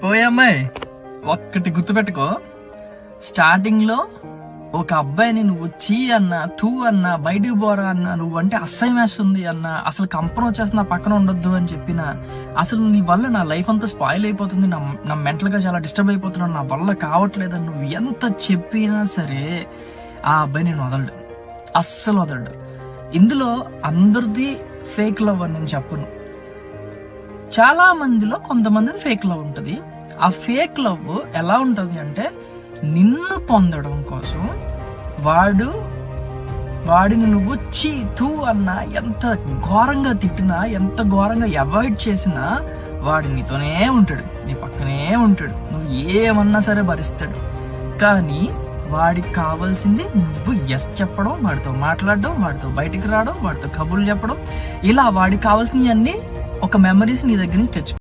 ఓయ్ అమ్మాయి, ఒక్కటి గుర్తుపెట్టుకో. స్టార్టింగ్ లో ఒక అబ్బాయిని నువ్వు చీ అన్నా, తూ అన్నా, బయటికి పోరా అన్నా, నువ్వంటే అసహ్యం వేస్తుంది అన్నా, అసలు కంపన వచ్చేసి నా పక్కన ఉండొద్దు అని చెప్పినా, అసలు నీ వల్ల నా లైఫ్ అంతా స్పాయిల్ అయిపోతుంది, నా మెంటల్ గా చాలా డిస్టర్బ్ అయిపోతున్నాను, నా వల్ల కావట్లేదని నువ్వు ఎంత చెప్పినా సరే ఆ అబ్బాయి నేను వదలడు, అస్సలు వదలడు. ఇందులో అందరిది ఫేక్ లవ్ అని నేను చెప్పను. చాలా మందిలో కొంతమందిది ఫేక్ లవ్ ఉంటుంది. ఆ ఫేక్ లవ్ ఎలా ఉంటుంది అంటే, నిన్ను పొందడం కోసం వాడిని నువ్వు చీ తూ అన్నా, ఎంత ఘోరంగా తిట్టినా, ఎంత ఘోరంగా అవాయిడ్ చేసినా వాడు నీతోనే ఉంటాడు, నీ పక్కనే ఉంటాడు, నువ్వు ఏమన్నా సరే భరిస్తాడు. కానీ వాడికి కావాల్సింది నువ్వు ఎస్ చెప్పడం, వాడితో మాట్లాడడం, వాడితో బయటికి రావడం, వాడితో కబుర్లు చెప్పడం, ఇలా వాడికి కావాల్సినవి అన్ని ఒక మెమరీస్ నీ దగ్గర నుంచి తెచ్చు.